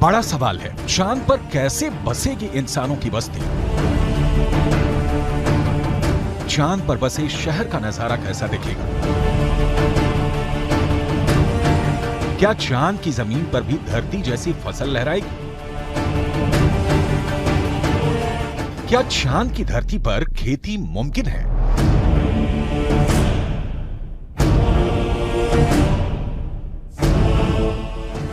बड़ा सवाल है, चांद पर कैसे बसेगी इंसानों की बस्ती? चांद पर बसे शहर का नजारा कैसा दिखेगा? क्या चांद की जमीन पर भी धरती जैसी फसल लहराएगी? क्या चांद की धरती पर खेती मुमकिन है?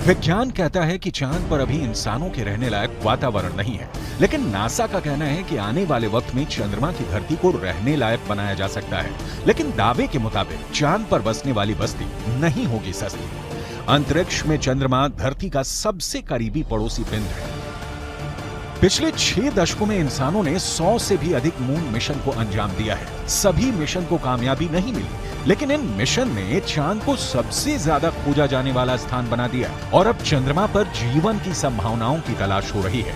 विज्ञान कहता है कि चांद पर अभी इंसानों के रहने लायक वातावरण नहीं है, लेकिन नासा का कहना है कि आने वाले वक्त में चंद्रमा की धरती को रहने लायक बनाया जा सकता है। लेकिन दावे के मुताबिक चांद पर बसने वाली बस्ती नहीं होगी सस्ती। अंतरिक्ष में चंद्रमा धरती का सबसे करीबी पड़ोसी पिंड है। पिछले 6 दशकों में इंसानों ने 100 से भी अधिक मून मिशन को अंजाम दिया है। सभी मिशन को कामयाबी नहीं मिली, लेकिन इन मिशन ने चांद को सबसे ज्यादा खोजा जाने वाला स्थान बना दिया और अब चंद्रमा पर जीवन की संभावनाओं की तलाश हो रही है।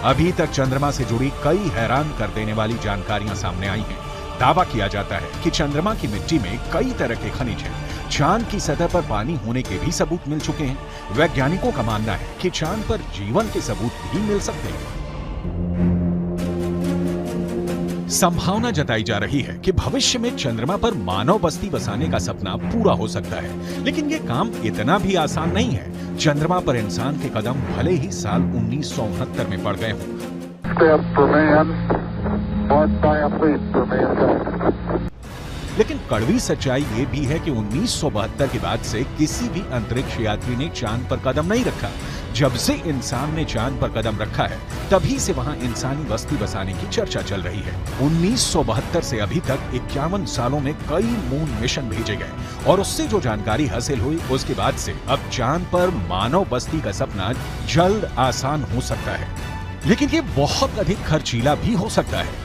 अभी तक चंद्रमा से जुड़ी कई हैरान कर देने वाली जानकारियां सामने आई हैं। दावा किया जाता है कि चंद्रमा की मिट्टी में कई तरह के खनिज हैं। चांद की सतह पर पानी होने के भी सबूत मिल चुके हैं। वैज्ञानिकों का मानना है कि चांद पर जीवन के सबूत भी मिल सकते हैं। संभावना जताई जा रही है कि भविष्य में चंद्रमा पर मानव बस्ती बसाने का सपना पूरा हो सकता है, लेकिन ये काम इतना भी आसान नहीं है। चंद्रमा पर इंसान के कदम भले ही साल 1969 में पड़ गए हों, लेकिन कड़वी सच्चाई ये भी है कि 1972 के बाद से किसी भी अंतरिक्ष यात्री ने चांद पर कदम नहीं रखा। जब से इंसान ने चांद पर कदम रखा है, तभी से वहां इंसानी बस्ती बसाने की चर्चा चल रही है। 1972 से अभी तक 51 सालों में कई मून मिशन भेजे गए और उससे जो जानकारी हासिल हुई, उसके बाद से अब चांद पर मानव बस्ती का सपना जल्द आसान हो सकता है, लेकिन ये बहुत अधिक खर्चीला भी हो सकता है।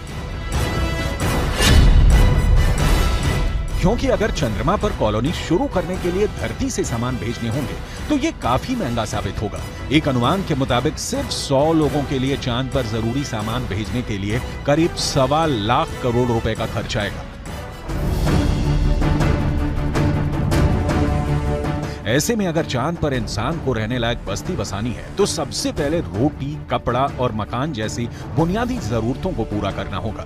क्योंकि अगर चंद्रमा पर कॉलोनी शुरू करने के लिए धरती से सामान भेजने होंगे तो ये काफी महंगा साबित होगा। एक अनुमान के मुताबिक सिर्फ 100 लोगों के लिए चांद पर जरूरी सामान भेजने के लिए करीब 1.25 लाख करोड़ रुपए का खर्च आएगा। ऐसे में अगर चांद पर इंसान को रहने लायक बस्ती बसानी है तो सबसे पहले रोटी, कपड़ा और मकान जैसी बुनियादी जरूरतों को पूरा करना होगा,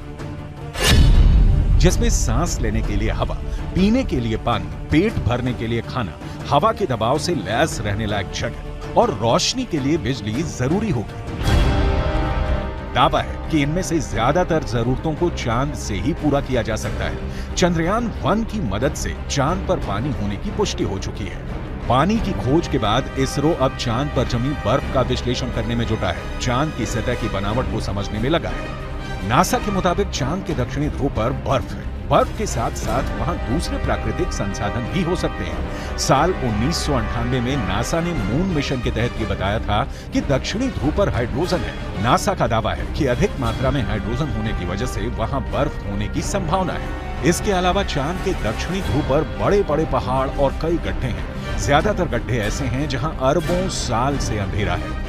जिसमें सांस लेने के लिए हवा, पीने के लिए पानी, पेट भरने के लिए खाना, हवा के दबाव से लैस रहने लायक जगह और रोशनी के लिए बिजली जरूरी होगी। दावा है कि इनमें से ज्यादातर जरूरतों को चांद से ही पूरा किया जा सकता है। चंद्रयान 1 की मदद से चांद पर पानी होने की पुष्टि हो चुकी है। पानी की खोज के बाद इसरो अब चांद पर जमी बर्फ का विश्लेषण करने में जुटा है। चांद की सतह की बनावट को समझने में लगा है। नासा के मुताबिक चांद के दक्षिणी ध्रुव पर बर्फ है। बर्फ के साथ साथ वहां दूसरे प्राकृतिक संसाधन भी हो सकते हैं। साल 1998 में नासा ने मून मिशन के तहत ये बताया था कि दक्षिणी ध्रुव पर हाइड्रोजन है। नासा का दावा है कि अधिक मात्रा में हाइड्रोजन होने की वजह से वहां बर्फ होने की संभावना है। इसके अलावा चांद के दक्षिणी ध्रुव पर बड़े-बड़े पहाड़ और कई गड्ढे हैं। ज्यादातर गड्ढे ऐसे हैं जहां अरबों साल से अंधेरा है।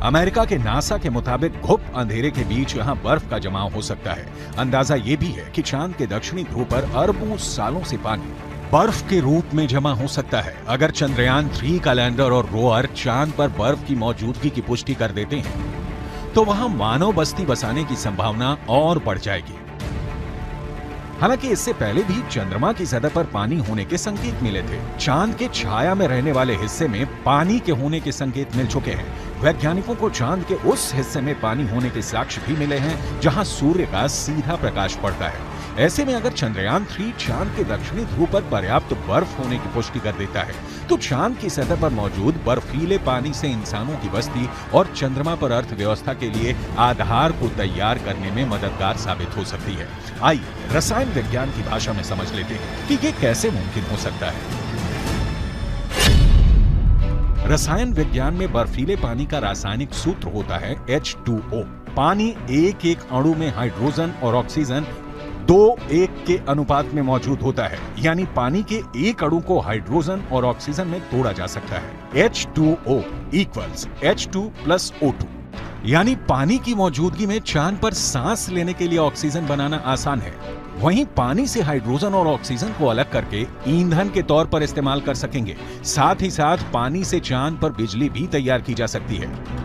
अमेरिका के नासा के मुताबिक घुप अंधेरे के बीच यहां बर्फ का जमाव हो सकता है। अंदाजा ये भी है कि चांद के दक्षिणी ध्रुव पर अरबों सालों से पानी बर्फ के रूप में जमा हो सकता है। अगर चंद्रयान 3 का लैंडर और रोवर चांद पर बर्फ की मौजूदगी की पुष्टि कर देते हैं तो वहां मानव बस्ती बसाने की संभावना और बढ़ जाएगी। हालांकि इससे पहले भी चंद्रमा की सतह पर पानी होने के संकेत मिले थे। चांद के छाया में रहने वाले हिस्से में पानी के होने के संकेत मिल चुके हैं। वैज्ञानिकों को चांद के उस हिस्से में पानी होने के साक्ष्य भी मिले हैं जहां सूर्य का सीधा प्रकाश पड़ता है। ऐसे में अगर चंद्रयान 3 चांद के दक्षिणी ध्रुव पर पर्याप्त बर्फ होने की पुष्टि कर देता है तो चांद की सतह पर मौजूद बर्फीले पानी से इंसानों की बस्ती और चंद्रमा पर अर्थव्यवस्था के लिए आधार को तैयार करने में मददगार साबित हो सकती है। आइए रसायन विज्ञान की भाषा में समझ लेते हैं कि ये कैसे मुमकिन हो सकता है। रसायन विज्ञान में बर्फीले पानी का रासायनिक सूत्र होता है H2O। पानी एक एक अणु में हाइड्रोजन और ऑक्सीजन 2:1 के अनुपात में मौजूद होता है, यानी पानी के एक अणु को हाइड्रोजन और ऑक्सीजन में तोड़ा जा सकता है। H2O equals H2 plus O2, यानी पानी की मौजूदगी में चांद पर सांस लेने के लिए ऑक्सीजन बनाना आसान है। वहीं पानी से हाइड्रोजन और ऑक्सीजन को अलग करके ईंधन के तौर पर इस्तेमाल कर सकेंगे। साथ ही साथ पानी से चांद पर बिजली भी तैयार की जा सकती है।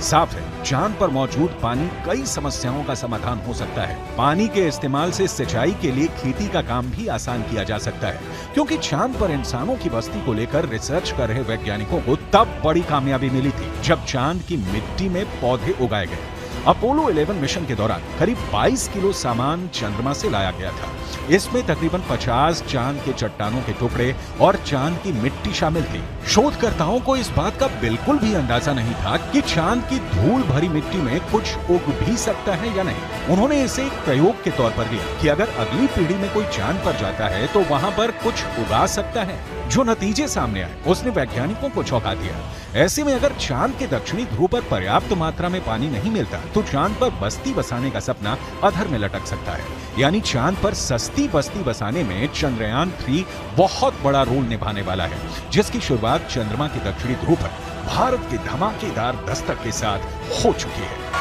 साफ है, चांद पर मौजूद पानी कई समस्याओं का समाधान हो सकता है। पानी के इस्तेमाल से सिंचाई के लिए खेती का काम भी आसान किया जा सकता है, क्योंकि चांद पर इंसानों की बस्ती को लेकर रिसर्च कर रहे वैज्ञानिकों को तब बड़ी कामयाबी मिली थी जब चांद की मिट्टी में पौधे उगाए गए। अपोलो 11 मिशन के दौरान करीब 22 किलो सामान चंद्रमा से लाया गया था। इसमें तकरीबन 50 चांद के चट्टानों के टुकड़े और चांद की मिट्टी शामिल थी। शोधकर्ताओं को इस बात का बिल्कुल भी अंदाजा नहीं था कि चांद की धूल भरी मिट्टी में कुछ उग भी सकता है या नहीं। उन्होंने इसे एक प्रयोग के तौर पर लिया कि अगर अगली पीढ़ी में कोई चांद पर जाता है तो वहां पर कुछ उगा सकता है। जो नतीजे सामने आए उसने वैज्ञानिकों को चौंका दिया। ऐसे में अगर चांद के दक्षिणी ध्रुव पर पर्याप्त मात्रा में पानी नहीं मिलता तो चांद पर बस्ती बसाने का सपना अधर में लटक सकता है। यानी चांद पर सस्ती बस्ती बसाने में चंद्रयान 3 बहुत बड़ा रोल निभाने वाला है, जिसकी शुरुआत चंद्रमा के दक्षिणी ध्रुव पर भारत के धमाकेदार दस्तक के साथ हो चुकी है।